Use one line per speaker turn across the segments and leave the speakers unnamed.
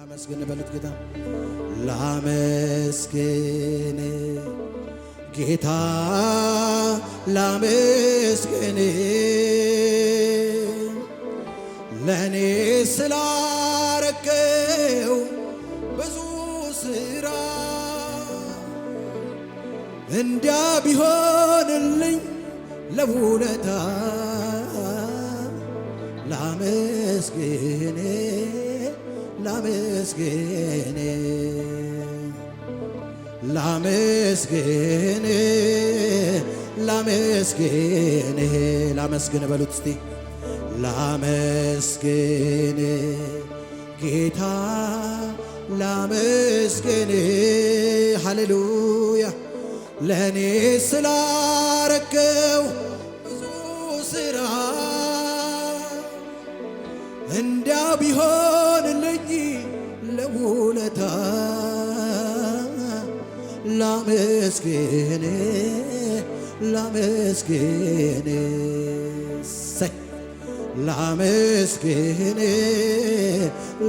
ላመስግን በሉት ጌታ ላመስግን ጌታ ላመስግን ለኔ ስላረከው ብዙ ስራ እንዲያ ቢሆንልኝ ለውለታ ላመስግን ላመስግን ላመስግን ላመስግን ላመስግን በሉት እስቲ ላመስግን ጌታ ላመስግን ሃሌሉያ ለኔ ስላረከው ብዙ ስራ እንዲያ ቢሆንልኝ ለውለታ ላመስግን ላመስግን ላመስግን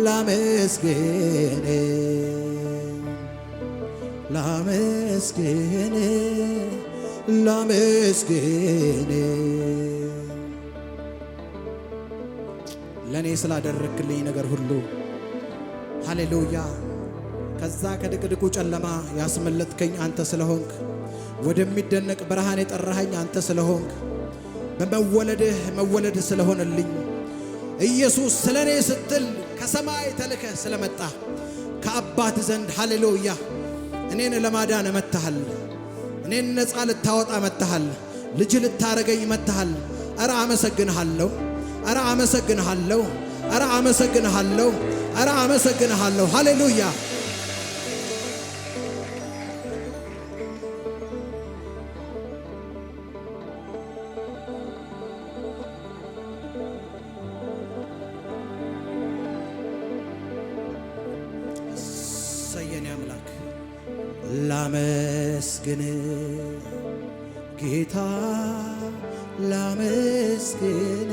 ላመስግን ላመስግን ላመስግን ለኔ ስላደረክልኝ ነገር ሁሉ ሃሌሉያ ከዛ ከድቅድቁ ጨለማ ያስመለጥከኝ አንተ ስለሆንክ ወደሚደነቅ ብርሃን የጠራኸኝ አንተ ስለሆንክ በመወለድህ መወለድ ስለሆነልኝ ኢየሱስ ስለኔ ስትል ከሰማይ ተልከህ ስለመጣ ከአባት ዘንድ ሃሌሉያ እኔን ለማዳን መጥተሃል እኔን ነፃ ልታወጣ መጥተሃል ልጅ ልታረገኝ መጥተሃል ኧረ አመሰግንሃለሁ ኧረ አመሰግንሃለሁ ኧረ አመሰግንሃለሁ ኧረ አመሰግንሃለሁ ሃሌሉያ ሰየኔ አምላክ ላመስግን ጌታ ላመስግን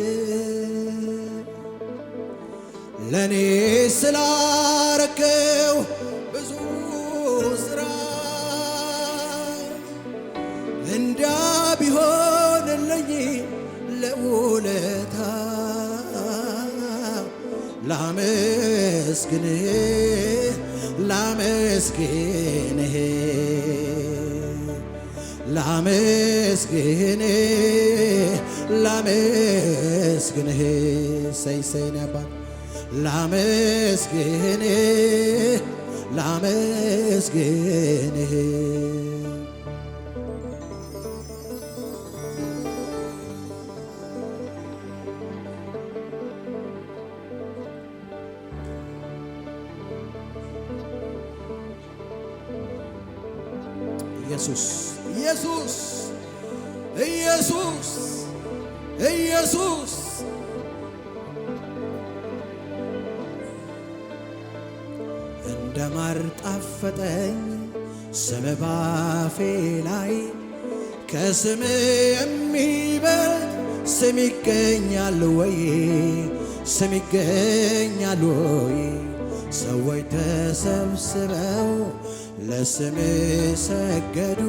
ለኔ ስላረከው ብዙ ስራ እንዲያ ቢሆንልኝ ለውለታ ላመስግን ላመስግን ላመስግን ላመስግን ሰይሰይን ያባል ላመስግን ላመስግን ኢየሱስ ኢየሱስ ኢየሱስ ኢየሱስ እንደ ማር ጣፈጠኝ ስም ባፌ ላይ ከስም የሚበልጥ ስም ይገኛል ወይ ስም ይገኛል ወይ ሰዎች ተሰብስበው ለስም ሰገዱ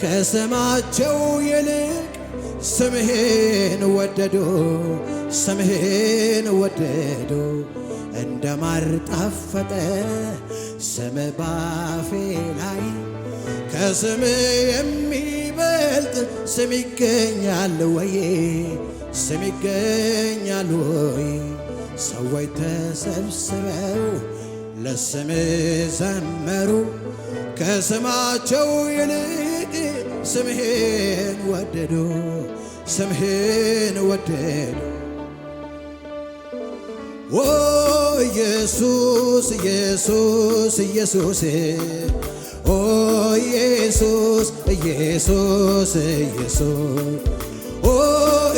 ከስማቸው ይልቅ ስምህን ወደዱ ስምህን ወደዱ እንደ ማር ጣፈጠ ስም ባፌ ላይ ከስም የሚበልጥ ስም ይገኛል ወይ ስም ይገኛል ወይ ሰዎች ተሰብስበው ለስም ዘመሩ ከስማቸው ይልቅ ስምህን ወደዱ ስምህን ወደዱ ኦ ኢየሱስ ኢየሱስ ኢየሱስ ኦ ኢየሱስ ኢየሱስ ኢየሱስ ኦ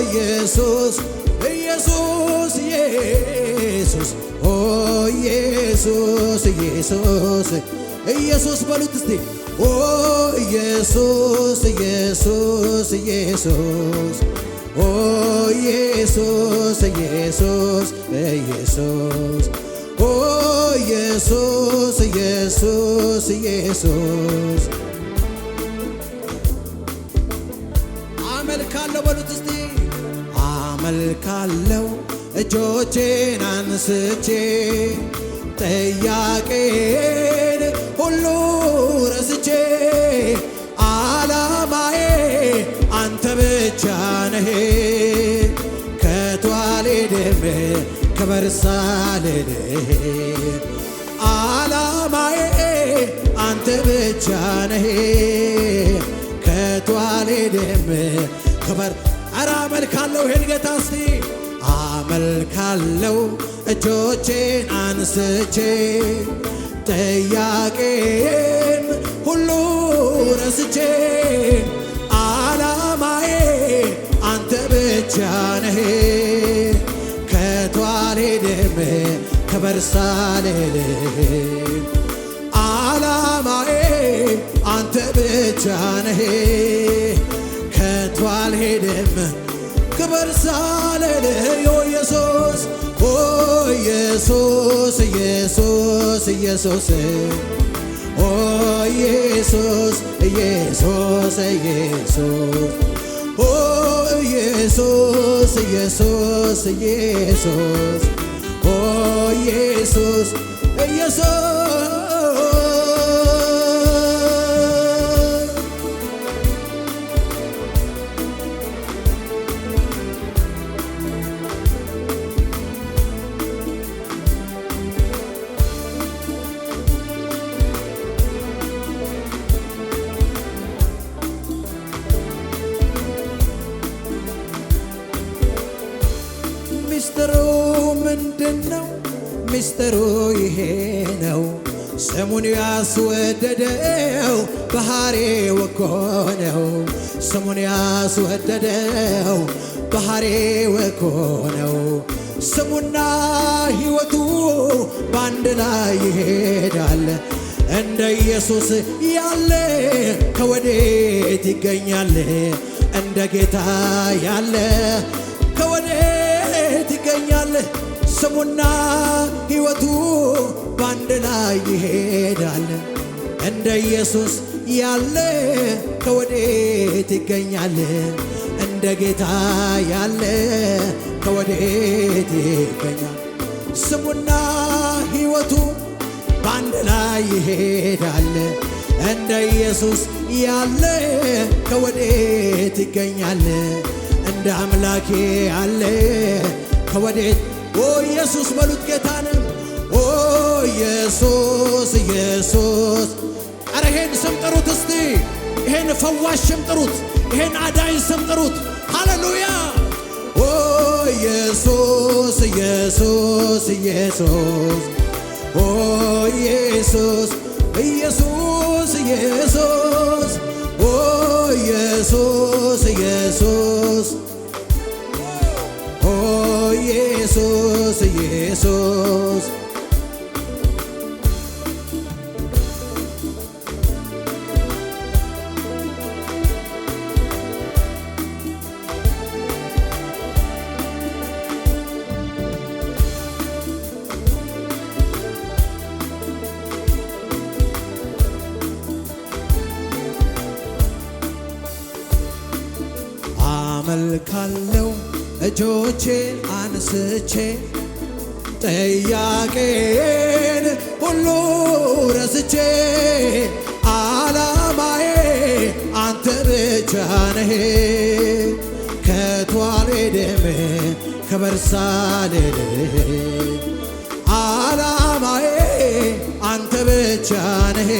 ኢየሱስ ኢየሱስ ኢየሱስ ኦ ኢየሱስ ኢየሱስ ኢየሱስ በሉት እስቲ ኦ ኢየሱስ ኢየሱስ ኢየሱስ ኦ ኢየሱስ ኢየሱስ ኢየሱስ ኦ ኢየሱስ ኢየሱስ ኢየሱስ አመልካለሁ በሉት እስቲ አመልካለሁ እጆቼን አንስቼ ጥያቄን ሁሉ ረስቼ ዓላማዬ አንተ ብቻ ነህ ከቶ አልሄድም ክበር ሳልልህ ዓላማዬ አንተ ብቻ ነህ ከቶ አልሄድም ክበር ኧረ አመልካለሁ ይሄን ጌታ እስቲ አመልካለሁ እጆቼን አንስቼ ጥያቄን ሁሉ ረስቼ ዓላማዬ አንተ ብቻ ነህ ከቶ አልሄድም ክበር ሳልልህ ዓላማዬ አንተ ብቻ ነህ ከቶ አልሄድም ክበር ሳልልህ ኢየሱስ ኦ ኢየሱስ ኢየሱስ ኢየሱስ ኦ ኢየሱስ ኢየሱስ ኢየሱስ ኦ ኢየሱስ ኢየሱስ ኢየሱስ ኦ ኢየሱስ ኢየሱስ ሚስጥሩ ምንድነው? ሚስጥሩ ይሄ ነው ስሙን ያስወደደው ባህሪው እኮ ነው ስሙን ያስወደደው ባህሪው እኮ ነው ስሙና ሕይወቱ ባንድ ላይ ይሄዳል እንደ ኢየሱስ ያለ ከወዴት ይገኛል እንደ ጌታ ያለ ከወዴት ይገኛል ስሙና ሕይወቱ ባንድ ላይ ይሄዳል እንደ ኢየሱስ ያለ ከወዴት ይገኛል እንደ ጌታ ያለ ከወዴት ይገኛል ስሙና ሕይወቱ ባንድ ላይ ይሄዳል እንደ ኢየሱስ ያለ ከወዴት ይገኛል እንደ አምላኬ ያለ ከወዴት ኦ ኢየሱስ በሉት ጌታንም ኦ ኢየሱስ ኢየሱስ ኧረ ይሄን ስም ጥሩት እስቲ ይሄን ፈዋሽ ስም ጥሩት ይሄን አዳኝ ስም ጥሩት ሃሌሉያ ኦ ኢየሱስ ኢየሱስ ኢየሱስ ኦ ኢየሱስ ኢየሱስ ኢየሱስ ኦ ኢየሱስ ኢየሱስ ኦ ኢየሱስ ኢየሱስ አመልካለሁ እጆቼን አንስቼ ጥያቄን ሁሉ ረስቼ ዓላማዬ አንተ ብቻ ነህ ከቶ አልሄድም ክበር ሳልልህ ዓላማዬ አንተ ብቻ ነህ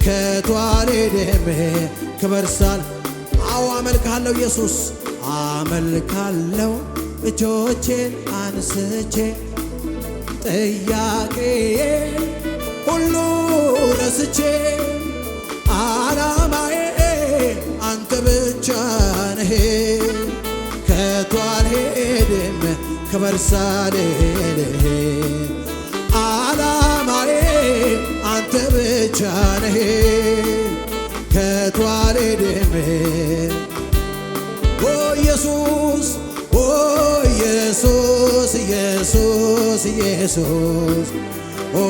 ከቶ አልሄድም ክበር ሳል አዎ አመልካለሁ ኢየሱስ አመልካለሁ እጆቼን አንስቼ ጥያቄን ሁሉ ረስቼ ዓላማዬ አንተ ብቻ ነህ ከቶ አልሄድም ክበር ሳልልህ ዓላማዬ አንተ ብቻ ነህ ከቶ አልሄድም ኦ ኢየሱስ ኦ ኢየሱስ ኢየሱስ ኢየሱስ ኢየሱስ ኦ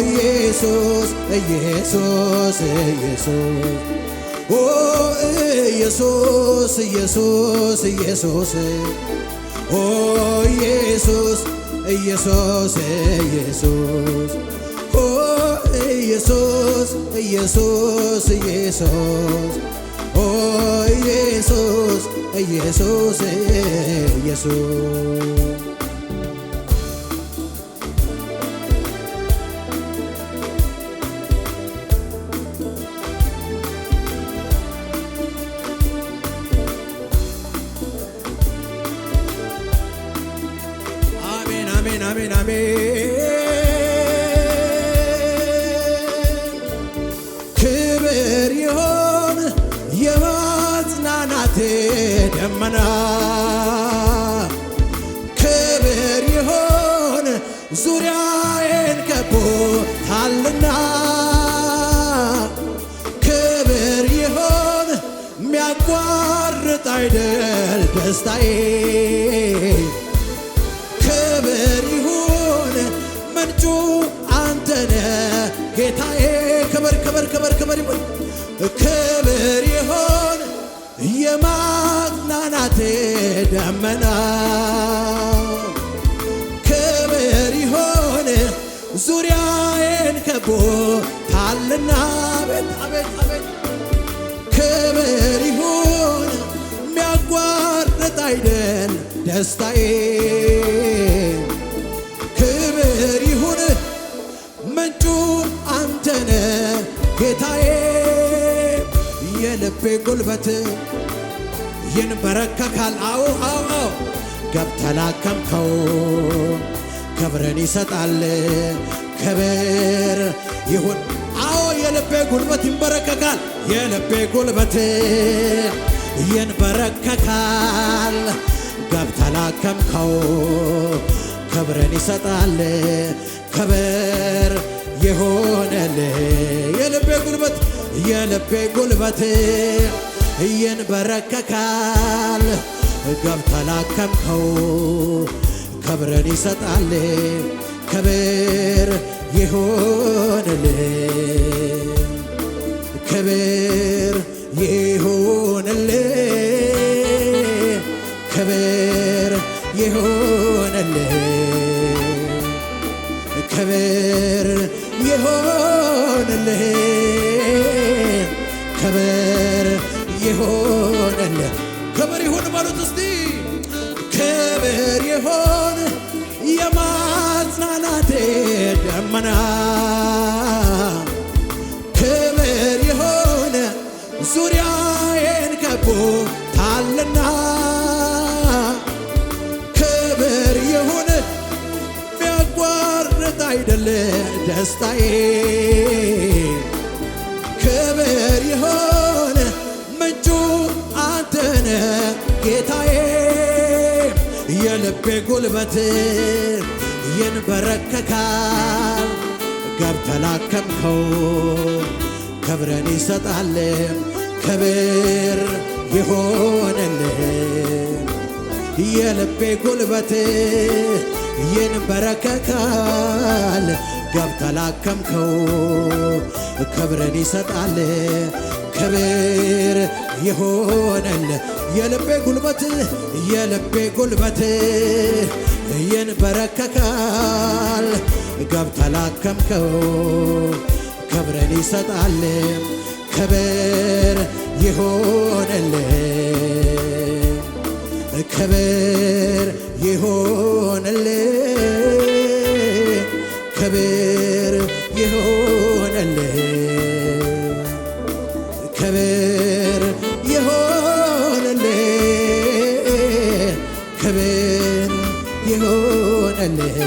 ኢየሱስ ኢየሱስ ኢየሱስ ኦ ኢየሱስ ኢየሱስ ኢየሱስ ኦ ኢየሱስ ኢየሱስ ኢየሱስ ኦ ኢየሱስ ኢየሱስ ኢየሱስ ኦ ኢየሱስ ኢየሱስ ኢየሱስ አሜን አሜን አሜን ክብር ይሁን የመጽናናቴ ደመና ክብር ይሁን ዙሪያዬን ከቦታልና ክብር ይሁን የሚያቋርጥ አይደል ደስታዬ ክብር ይሁን ምንጩ አንተነ ጌታዬ ክብር ክብር ክብር ክብር ይሁን ክብር ይሁን የማጽናናቴ ደመና ክብር ይሁን ዙሪያዬን ከቦታልና አቤት አቤት አቤት ክብር ይሁን የሚያቋርጥ አይደል ደስታዬ ክብር ይሁን ምንጩ አንተነ ጌታዬ የልቤ ጉልበት ይንበረከካል አዎ አዎ ገብተህ ላከምከው ክብርን ይሰጣል ክብር ይሁን አዎ የልቤ ጉልበት ይንበረከካል የልቤ ጉልበት ይንበረከካል ገብተህ ላከምከው ክብርን ይሰጣል ክብር ይሁንልህ የልቤ ጉልበት ይንበረከካል ገብተህ ላከምከው ክብርን ይሰጣል ክብር ይሁንልህ ክብር ይሁንልህ ክብር ይሁንልህ ክብር ይሁንልህ ክብር ይሁንልህ ክብር ይሁን በሉት እስቲ ክብር ይሁን የማጽናናቴ ደመና ክብር ይሁን ዙሪያዬን ከቦታልና ክብር ይሁን የሚያቋርጥ አይደል ደስታዬ ክብር ይሁን ምንጩ አንተነ ጌታዬ የልቤ ጉልበት ይንበረከካል ገብተህ ላከምከው ክብርን ይሰጣል ክብር ይሁንልህ የልቤ ጉልበት ይንበረከካል ገብተህ ላከምከው ክብርን ይሰጣል ክብር ይሁንልህ የልቤ ጉልበት ይንበረከካል ገብተህ ላከምከው ክብርን ይሰጣል ክብር ይሁንልህ ክብር ይሁንልህ ክብር ይሁንልህ ክብር ይሁንልህ ክብር ይሁንልህ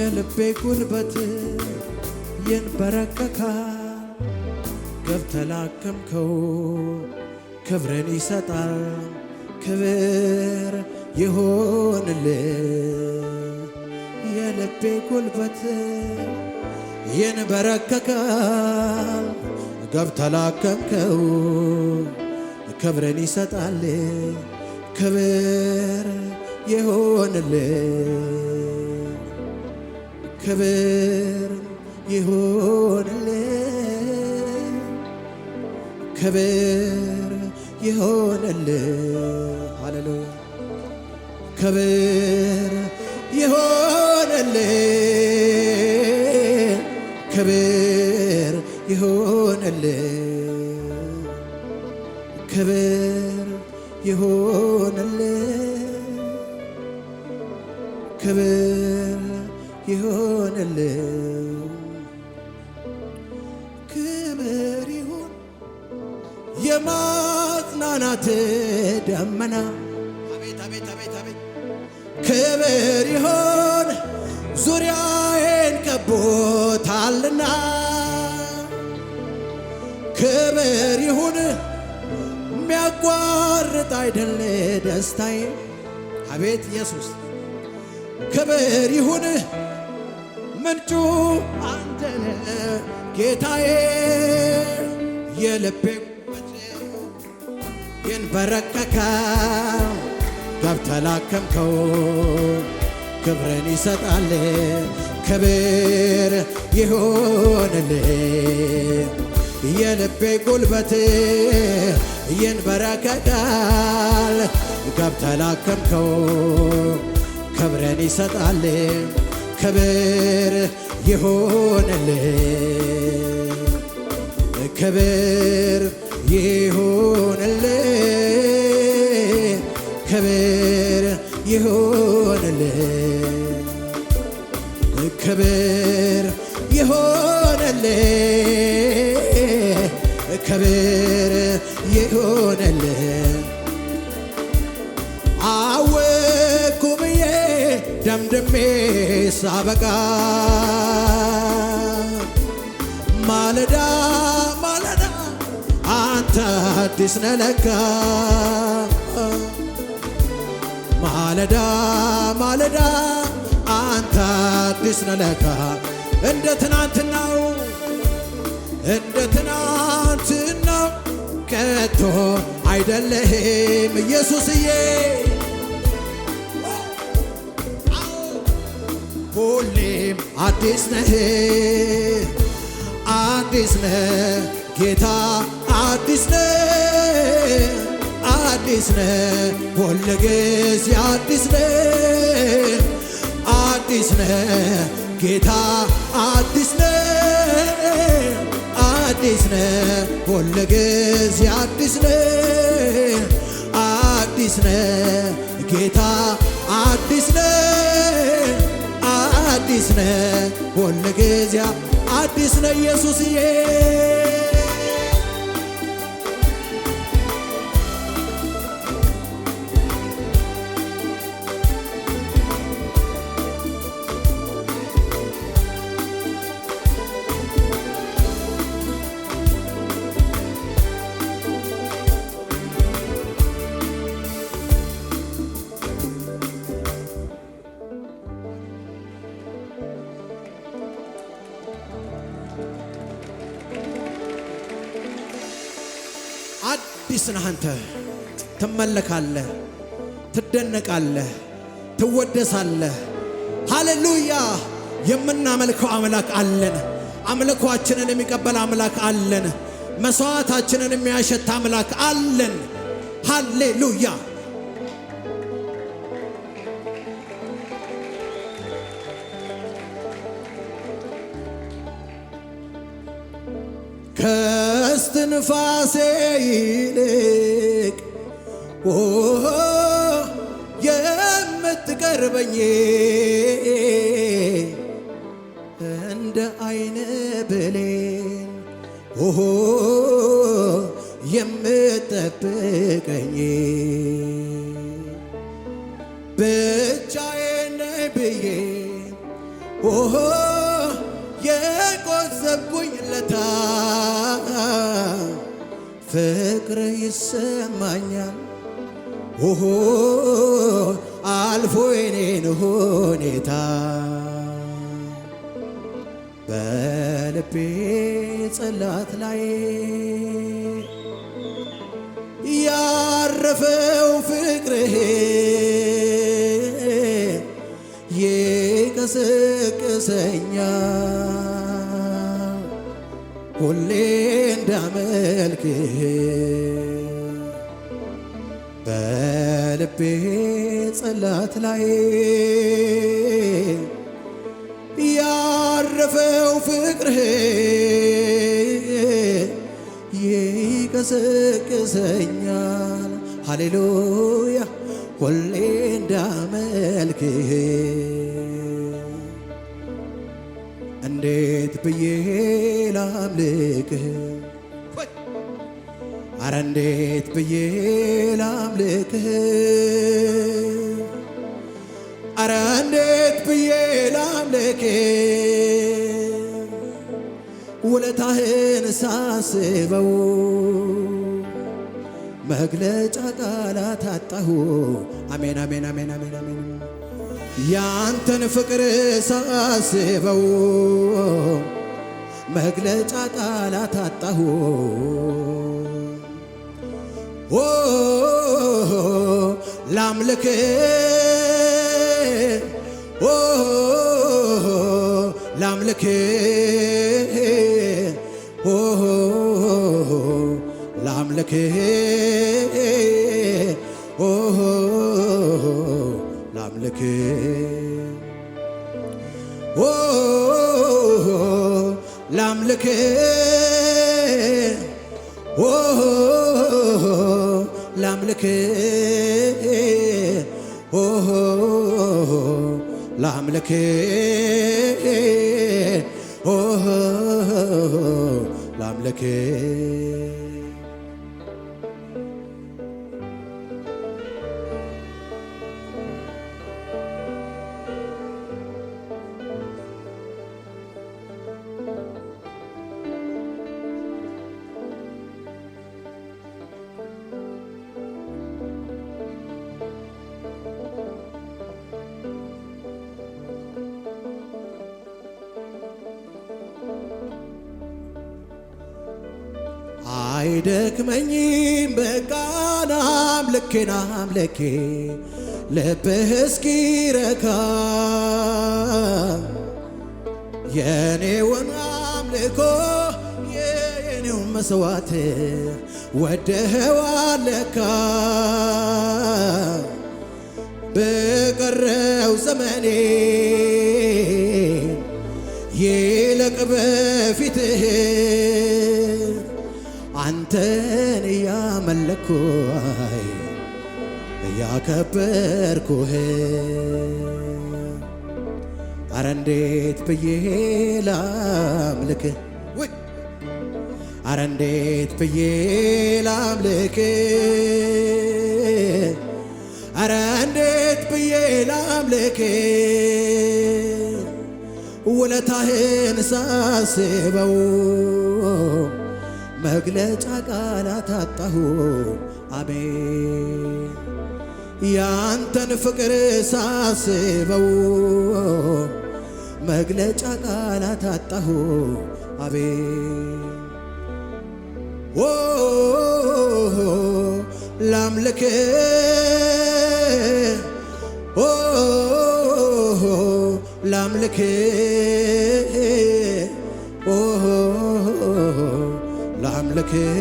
የልቤ ጉልበት ይንበረከካል። ገብተህ ላከምከው ክብርን ይሰጣል። ክብር ይሁንልህ። የልቤ ጉልበት ይንበረከካል። ገብተህ ላከምከው ክብርን ይሰጣል። ክብር ይሁንልህ። ክብር ይሁንልህ። ክብር ይሁንልህ። ሃሌሉያ። ክብር ይሁንልህ። ክብር ይሁንልህ። ክብር ይሁንልህ። ክብር ይሁንልህ። ክብር ይሁን የማጽናናት ደመና። አቤት አቤት አቤት አቤት። ክብር ይሁን ዙሪያዬን ከቦታልና። ክብር ይሁን የሚያቋርጥ አይደለ ደስታዬ። አቤት ኢየሱስ። ክብር ይሁን ምንጩ አንተነ ጌታዬ። የልቤ ይንበረከካል። ገብተህ ላከምከው ክብርን ይሰጣል። ክብር ይሁንልህ። የልቤ ጉልበት ይንበረከካል። ገብተህ ላከምከው ክብርን ይሰጣል። ክብር ይሁንልህ። ክብር ይሁንልህ። ክብር ይሁንልህ። ክብር ይሁንልህ። ክብር ይሁንልህ። አወኩ ብዬ ደምድሜ ሳበቃ ማለዳ ማለዳ አንተ አዲስ ነህ ለካ። ማለዳ ማለዳ አንተ አዲስ ነህ ለካ። እንደ ትናንትናው እንደ ትናንትናው ከቶ አይደለህም ኢየሱስዬ። ሁሌም አዲስ ነህ አዲስ ነህ ጌታ አዲስ ነህ አዲስ ነህ ሁል ጊዜ አዲስ ነህ አዲስ ነህ ጌታ አዲስ ነህ አዲስ ነህ ሁል ጊዜ አዲስ ነህ አዲስ ነህ ጌታ አዲስ ነህ አዲስ ነህ ሁል ጊዜ አዲስ ነህ ኢየሱስዬ። አዲስ ነህ አንተ። ትመለካለህ፣ ትደነቃለህ፣ ትወደሳለህ። ሃሌሉያ። የምናመልከው አምላክ አለን። አምልኳችንን የሚቀበል አምላክ አለን። መስዋዕታችንን የሚያሸት አምላክ አለን። ሃሌሉያ። ከስትንፋሴ ይልቅ የምትቀርበኝ እንደ አይነ ብሌን የምትጠብቀኝ ብቻዬን ነኝ ብዬ ኦሆ የቆሰብኩኝ ለታ ፍቅር ይሰማኛል ኦሆ አልፎ የኔን ሁኔታ በልቤ ጽላት ላይ ያረፈው ፍቅርህ ይቀሰቅሰኛል ሁሌ እንዳመልክህ በልቤ ጽላት ላይ ያረፈው ፍቅርህ ይቀሰቅሰኛል ሃሌሉያ ሁሌ እንዳመልክህ እንዴት ብዬ ላምልክህ አረ እንዴት ብዬ ላምልክህ አረ እንዴት ብዬ ላምልክህ ውለታህን ሳስበው መግለጫ ቃላት አጣሁ አሜን አሜን አሜን አሜን አሜን ያንተን ፍቅር ሳስበው መግለጫ ቃላት አጣሁ ኦ ላምልክህ ኦ ላምልክህ ኦ ላምልክህ ኦ ላምልክህ ኦ ላምልክህ ኦ ላምልክህ ኦ ላምልክህ ኦ ላምልክህ አይደክመኝም በቃና አምልኬና አምልኬ ልብህ እስኪረካ የኔውን አምልኮ የኔውን መስዋዕት ወደኸዋል ለካ በቀረው ዘመኔ ይልቅ በፊትህ አንተን እያመለኩ እያከበርኩህ አረ እንዴት ብዬ ላምልክህ አረ እንዴት ብዬ ላምልክህ አረ እንዴት ብዬ ላምልክህ ውለታህን ሳስበው መግለጫ ቃላት አጣሁ አሜን ያንተን ፍቅር ሳስበው መግለጫ ቃላት አጣሁ አሜን ኦ ላምልክህ ኦ ላምልክህ ኦ ላምልክህ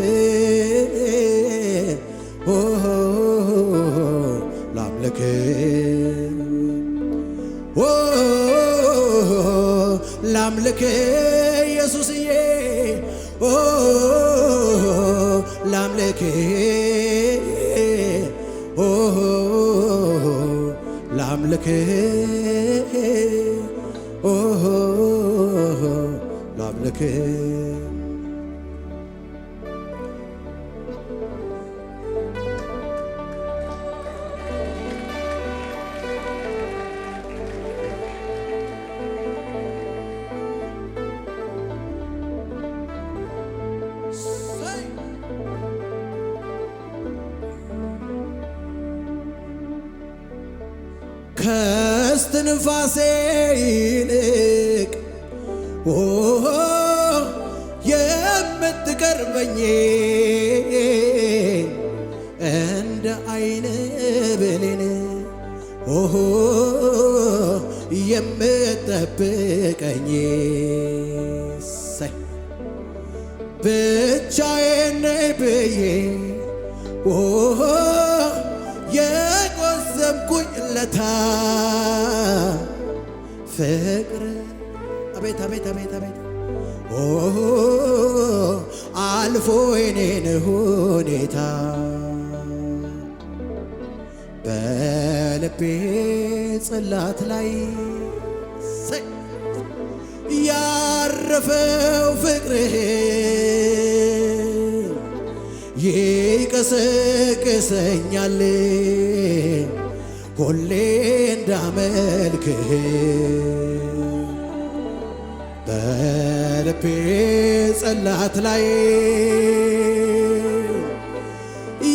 ኦ ላምልክህ ኦ ላምልክህ ኢየሱስዬ ኦ ላምልክህ ኦ ላምልክህ ኦ ላምልክህ ከስትንፋሴ ይልቅ የምትቀርበኝ እንደ አይን ብሌን የምትጠብቀኝ ብቻዬን ነኝ ብዬ የቆዘምኩኝ ለታ ፍቅር አቤት አቤት አቤት አቤት አልፎ የኔን ሁኔታ በልቤ ጽላት ላይ ያረፈው ፍቅርህ ይቀሰቅሰኛል ሁሌ እንዳመልክህ በልቤ ጽላት ላይ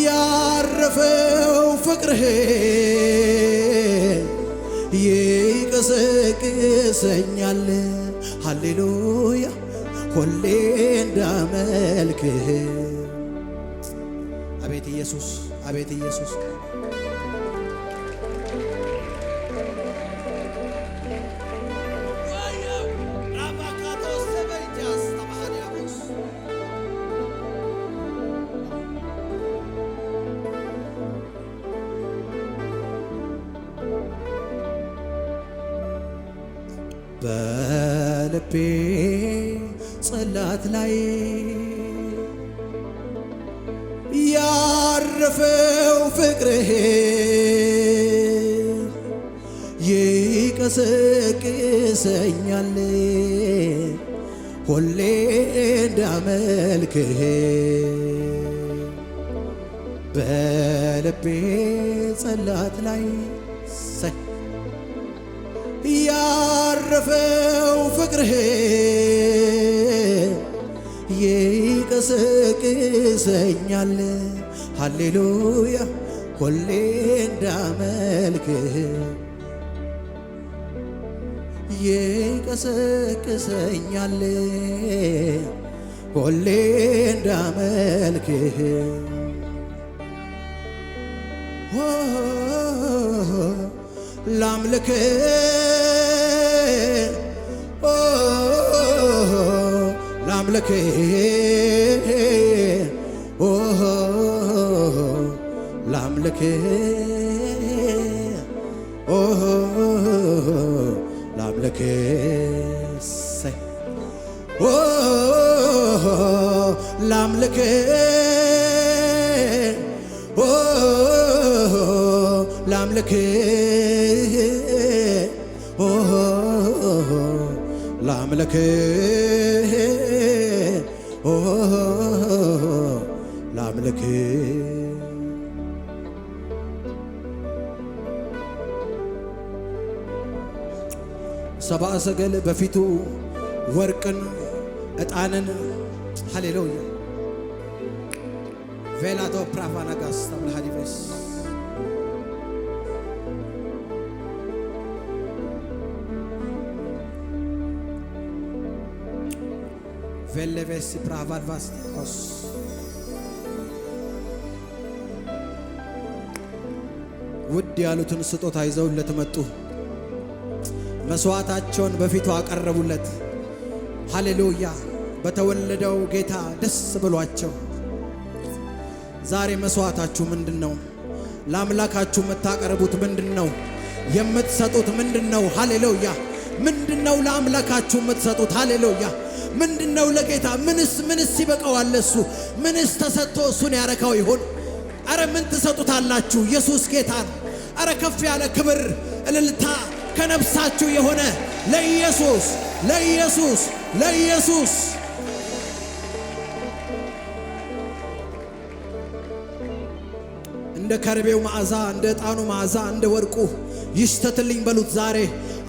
ያረፈው ፍቅርህ ይቀሰቅሰኛል ሃሌሉያ ሁሌ እንዳመልክህ አቤት ኢየሱስ አቤት ኢየሱስ በልቤ ጽላት ላይ ያረፈው ፍቅርህ ይቀሰቅሰኛል ሁሌ እንዳመልክህ በልቤ ጽላት ላይ ያረፈው ፍቅርህ ይቀሰቅሰኛል ሃሌሉያ ሁሌ እንዳመልክህ ይቀሰቅሰኛል ሁሌ እንዳመልክህ ላምልክህ ላምልክህ ላምልክህ ላምልክህ ላምልክህ ላምልክህ ላምልክህ ላምልክህ ሰብአ ሰገል በፊቱ ወርቅን ዕጣንን ሃሌሉያ ቬላቶ ፕራቫናጋስ ተብልሃዲቬስ ቬሌቬስ ፕራቫልቫስቲኮስ ውድ ያሉትን ስጦታ ይዘውለት መጡ። መስዋዕታቸውን በፊቱ አቀረቡለት። ሃሌሉያ በተወለደው ጌታ ደስ ብሏቸው። ዛሬ መስዋዕታችሁ ምንድነው? ለአምላካችሁ የምታቀርቡት ምንድነው? የምትሰጡት ምንድነው? ሃሌሉያ ምንድነው ለአምላካችሁ የምትሰጡት? ሃሌሉያ ምንድነው ለጌታ? ምንስ ይበቃዋል? እሱ ምንስ ተሰጥቶ እሱን ያረካው ይሆን? አረ ምን ትሰጡታላችሁ? ኢየሱስ ጌታ ነው። አረ ከፍ ያለ ክብር እልልታ ከነፍሳችሁ የሆነ ለኢየሱስ ለኢየሱስ ለኢየሱስ እንደ ከርቤው መዓዛ እንደ ዕጣኑ መዓዛ እንደ ወርቁ ይሽተትልኝ በሉት። ዛሬ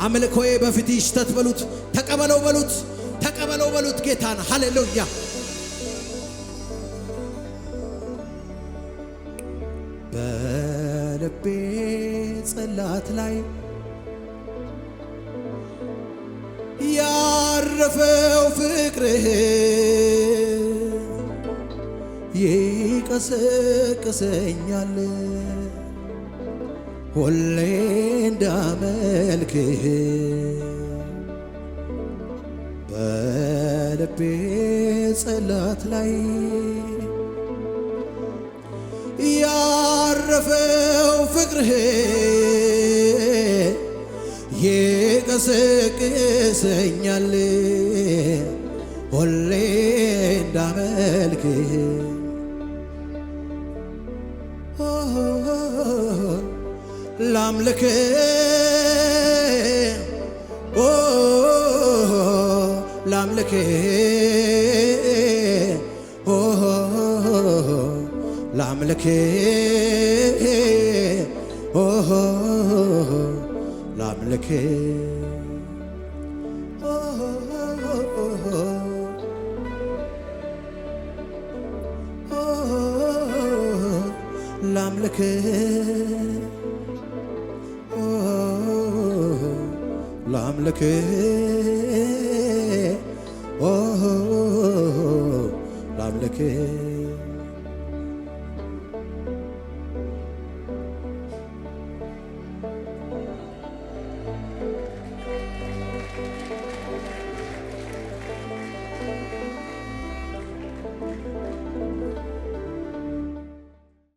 አምልኮዬ በፊት ይሽተት በሉት። ተቀበለው በሉት። ተቀበለው በሉት ጌታን። ሃሌሉያ በልቤ ጽላት ላይ ያረፈው ፍቅርህ ይቀሰቅሰኛል ሁሌ እንዳመልክህ በልቤ ጸሎት ላይ ያረፈው ፍቅርህ ይቀሰቅሰኛል ሁሌ እንዳመልክህ ላምልክህ ላምልክህ ላምልክህ ላምልክህ ላምልክህ ላምልክህ ላምልክህ